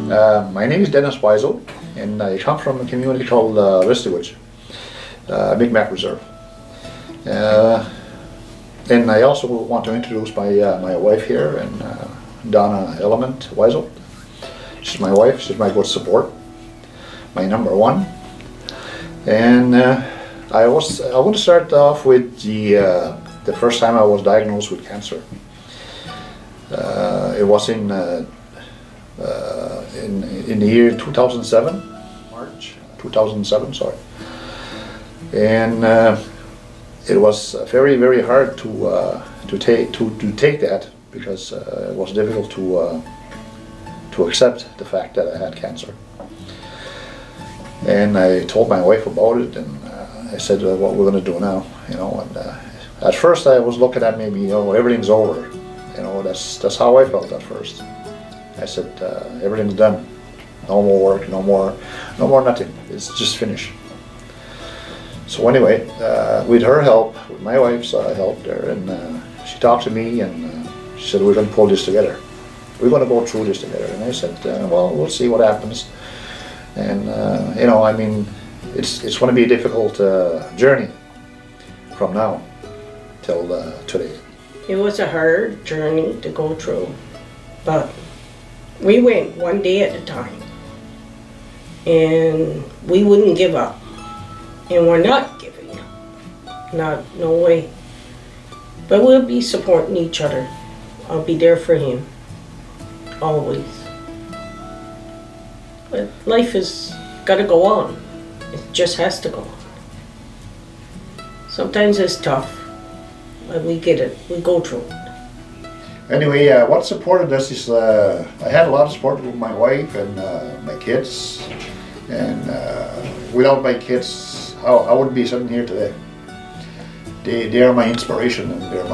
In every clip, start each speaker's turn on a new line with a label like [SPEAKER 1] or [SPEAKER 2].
[SPEAKER 1] My name is Denis Wysote, and I come from a community called Wysote, Mi'kmaq Reserve. And I also want to introduce my wife here, and Donna Wysote. She's my wife. She's my good support, my number one. And I want to start off with the first time I was diagnosed with cancer. It was in the year 2007, March 2007, sorry. And it was very, very hard to take that, because it was difficult to accept the fact that I had cancer. And I told my wife about it, and I said, what we're going to do now, you know. And at first I was looking at maybe, you know, everything's over, you know. That's how I felt at first. I said, everything's done. No more work, no more nothing. It's just finished. So anyway, with her help, with my wife's help there, and she talked to me, and she said, we're going to pull this together. We're going to go through this together. And I said, well, we'll see what happens. And you know, I mean, it's going to be a difficult journey from now till today.
[SPEAKER 2] It was a hard journey to go through, but we went one day at a time, and we wouldn't give up, and we're not giving up, no way. But we'll be supporting each other. I'll be there for him, always. But life has got to go on. It just has to go on. Sometimes it's tough, but we get it. We go through it.
[SPEAKER 1] Anyway, what supported us is I had a lot of support with my wife and my kids. And without my kids, I wouldn't be sitting here today. They are my inspiration, and they're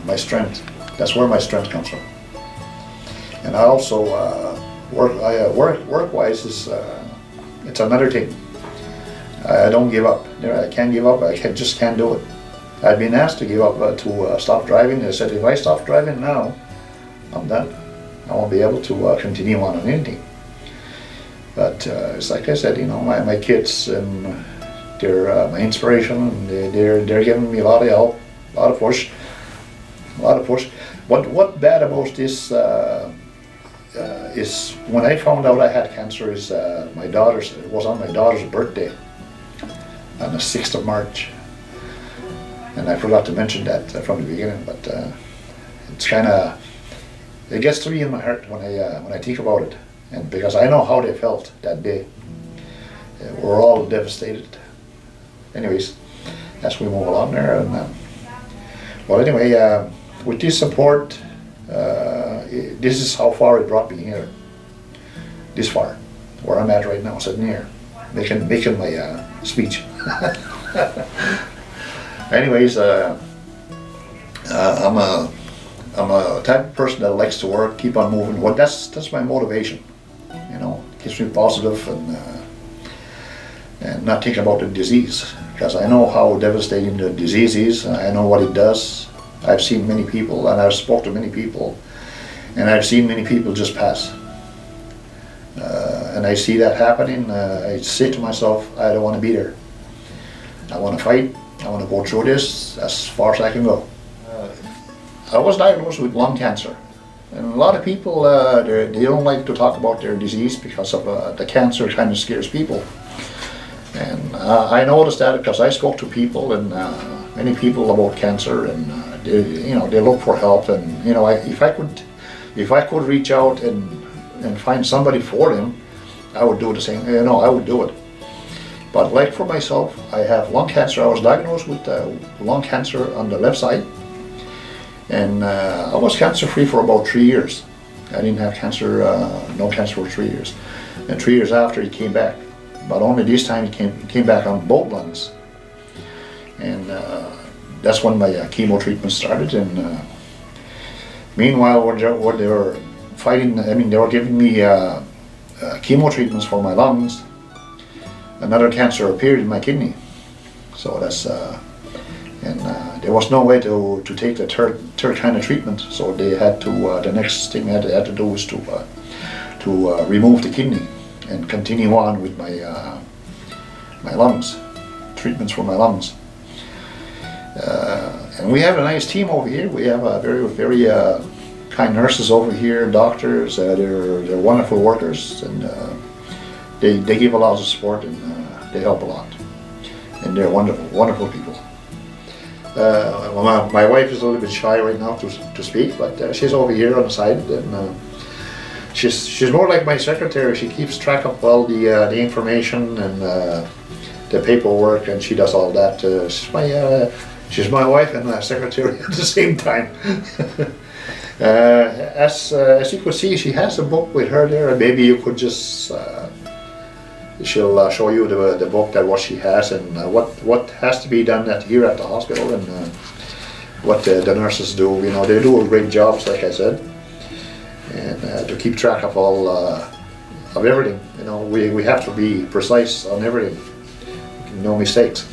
[SPEAKER 1] my strength. That's where my strength comes from. And I also work-wise is it's another thing. I don't give up. I can't give up. Just can't do it. I've been asked to give up to stop driving. I said, if I stop driving now, I'm done. I won't be able to continue on anything. But it's like I said, you know, my kids, and they're my inspiration, and they're giving me a lot of help, a lot of push. What bad about this is when I found out I had cancer is it was on my daughter's birthday on the 6th of March. And I forgot to mention that from the beginning, but it's kind of, it gets to me in my heart when I think about it, and because I know how they felt that day. We're all devastated. Anyways, as we move along there, and well, anyway, with this support, this is how far it brought me here. This far, where I'm at right now, sitting here, making my speech. Anyways, I'm a type of person that likes to work, keep on moving. Well, that's my motivation. You know, it keeps me positive, and not think about the disease, because I know how devastating the disease is. I know what it does. I've seen many people, and I've spoke to many people, and I've seen many people just pass. And I see that happening. I say to myself, I don't want to be there. I want to fight. I want to go through this as far as I can go. I was diagnosed with lung cancer, and a lot of people they don't like to talk about their disease because of the cancer kind of scares people. And I noticed that because I spoke to people, and many people about cancer, and they look for help. And you know, if I could reach out and find somebody for them, I would do the same. You know, I would do it. But like for myself, I have lung cancer. I was diagnosed with lung cancer on the left side, and I was cancer-free for about 3 years. I didn't have cancer, no cancer for 3 years. And 3 years after, it came back. But only this time it came back on both lungs. And that's when my chemo treatment started. And meanwhile, when they were fighting, I mean, they were giving me chemo treatments for my lungs. Another cancer appeared in my kidney. So that's, there was no way to take the third kind of treatment. So they had to, the next thing they had to do was to remove the kidney and continue on with my my lungs, treatments for my lungs. And we have a nice team over here. We have a very kind nurses over here, doctors. They're wonderful workers, and they give a lot of support, and they help a lot. And they're wonderful people. My wife is a little bit shy right now to speak, but she's over here on the side, and she's more like my secretary. She keeps track of all the information and the paperwork, and she does all that. She's my wife and my secretary at the same time. As you could see, she has a book with her there, and maybe you could just she'll show you the book, that what she has, and what has to be done here at the hospital, and what the nurses do. You know, they do a great job, like I said, and to keep track of all of everything. You know, we have to be precise on everything, no mistakes.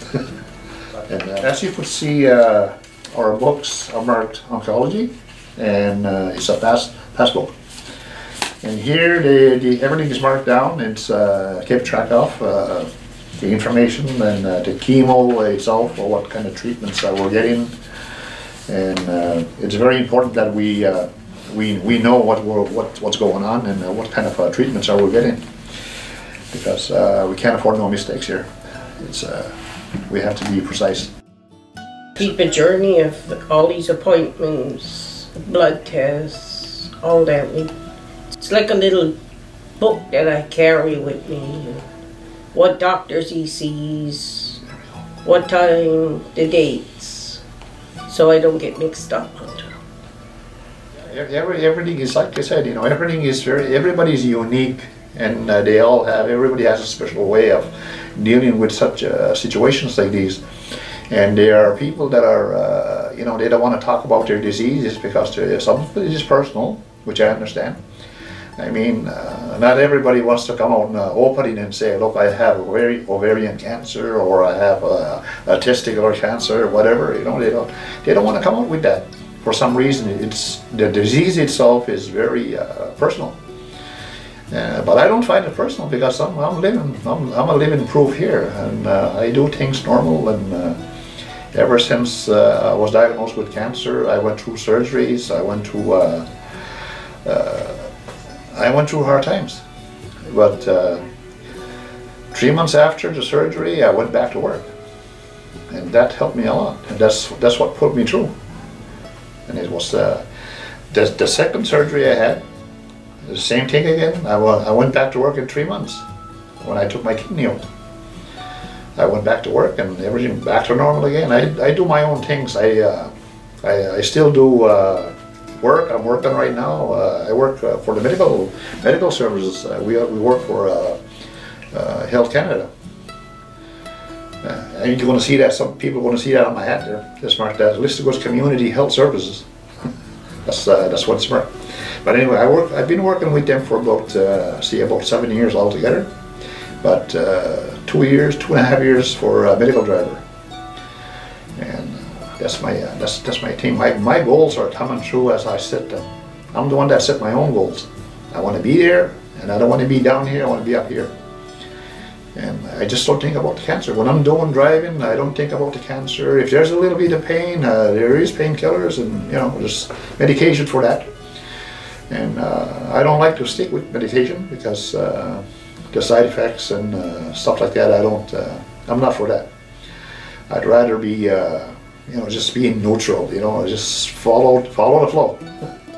[SPEAKER 1] And as you could see, our books are marked oncology, and it's a pass book. And here, everything is marked down. It's kept track of the information, and the chemo itself, or what kind of treatments we're getting. And it's very important that we know what's going on, and what kind of treatments are we getting, because we can't afford no mistakes here. It's we have to be precise.
[SPEAKER 2] Keep a journey of all these appointments, blood tests, all that. It's like a little book that I carry with me. What doctors he sees, what time, the dates, so I don't get mixed up.
[SPEAKER 1] Everything is, like I said, you know, everything is everybody's unique, and everybody has a special way of dealing with such situations like these. And there are people that are, you know, they don't want to talk about their diseases because some of it is personal, which I understand. I mean, not everybody wants to come out in opening and say, look, I have ovarian cancer, or I have a testicular cancer, or whatever. You know, they don't want to come out with that. For some reason, the disease itself is very personal. But I don't find it personal, because I'm a living proof here, and I do things normal. And ever since I was diagnosed with cancer, I went through surgeries. I went through hard times. But 3 months after the surgery, I went back to work, and that helped me a lot. And that's what put me through. And it was the second surgery I had. The same thing again. I went back to work in 3 months when I took my kidney out. I went back to work, and everything back to normal again. I do my own things. I still do work. I'm working right now. I work for the medical services. We work for Health Canada. And you're going to see that. Some people are going to see that on my hat there. It's marked as Listigos Community Health Services. That's what it's marked. But anyway, I've been working with them for about 7 years altogether. But 2.5 years for a medical driver. And that's my team. My goals are coming true as I set them. I'm the one that set my own goals. I want to be there, and I don't want to be down here. I want to be up here. And I just don't think about the cancer. When I'm doing driving, I don't think about the cancer. If there's a little bit of pain, there is painkillers, and you know, there's medication for that. And I don't like to stick with medication, because the side effects and stuff like that, I'm not for that. I'd rather be, you know, just being neutral. You know, just follow the flow.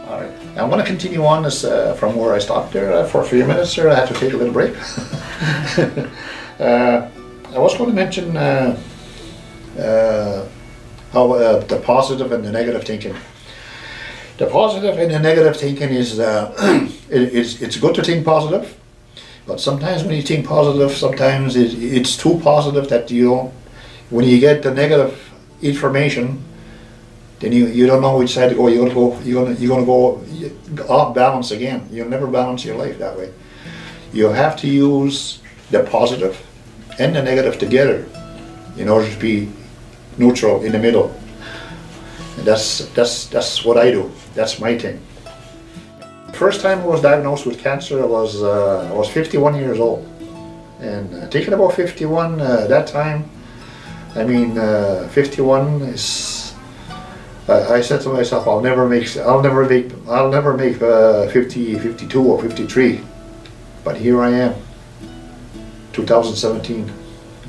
[SPEAKER 1] All right, I'm going to continue on this from where I stopped there for a few minutes. There, I had to take a little break. I was going to mention how the positive and the negative thinking. The positive and the negative thinking is it's good to think positive, but sometimes when you think positive, sometimes it's too positive that you don't. When you get the negative information, then you don't know which side to go. You're gonna go off balance again. You'll never balance your life that way. You have to use the positive and the negative together in order to be neutral in the middle. And that's what I do. That's my thing. first time I was diagnosed with cancer, I was 51 years old, and thinking about 51 that time, I mean, 51 is. I said to myself, I'll never make 50, 52 or 53, but here I am, 2017,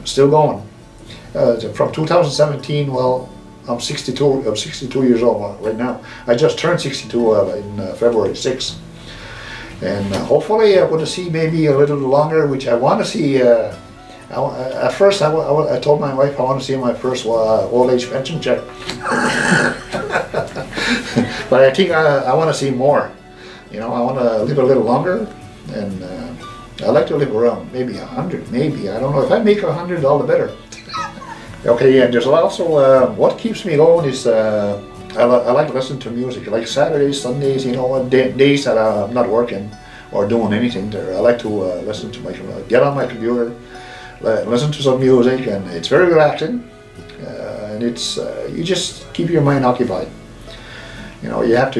[SPEAKER 1] still going. From 2017, well, I'm 62. I'm 62 years old right now. I just turned 62 in February 6th, and hopefully I'm going to see maybe a little longer, which I want to see. At first, I told my wife I want to see my first old age pension check, but I think I want to see more. You know, I want to live a little longer, and I like to live around maybe 100. Maybe, I don't know, if I make 100, all the better. Okay, yeah, there's also, what keeps me going is, I like to listen to music, like Saturdays, Sundays, you know, days that I'm not working or doing anything there. I like to listen to get on my computer, listen to some music, and it's very relaxing, and it's, you just keep your mind occupied. You know, you have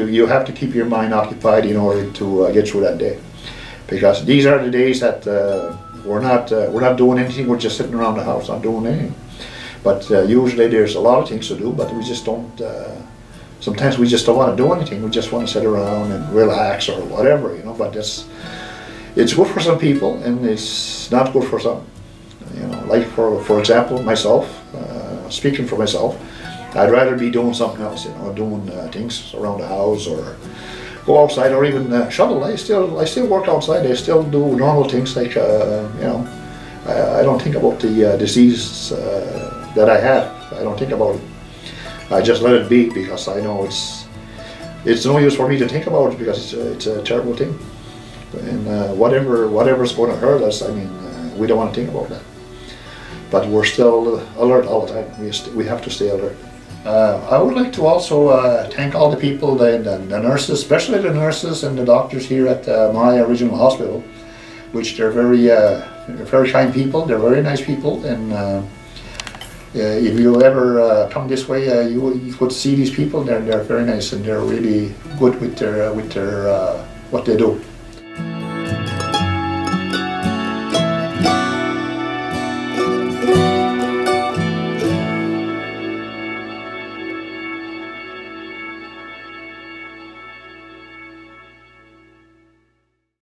[SPEAKER 1] to keep your mind occupied in order to get through that day, because these are the days that we're not doing anything, we're just sitting around the house, not doing anything. But usually there's a lot of things to do, but we just don't, sometimes we just don't want to do anything, we just want to sit around and relax or whatever, you know, but it's good for some people and it's not good for some. You know, like for example, myself, speaking for myself, I'd rather be doing something else, you know, doing things around the house or go outside or even shovel. I still work outside, I still do normal things like, you know, I don't think about the disease that I have. I don't think about it. I just let it be because I know it's no use for me to think about it because it's a terrible thing. And whatever's going to hurt us, I mean, we don't want to think about that. But we're still alert all the time. We have to stay alert. I would like to also thank all the people, the nurses, especially the nurses and the doctors here at my original hospital, which they're very kind people. They're very nice people, and if you ever come this way, you could see these people. They're very nice and they're really good with their what they do.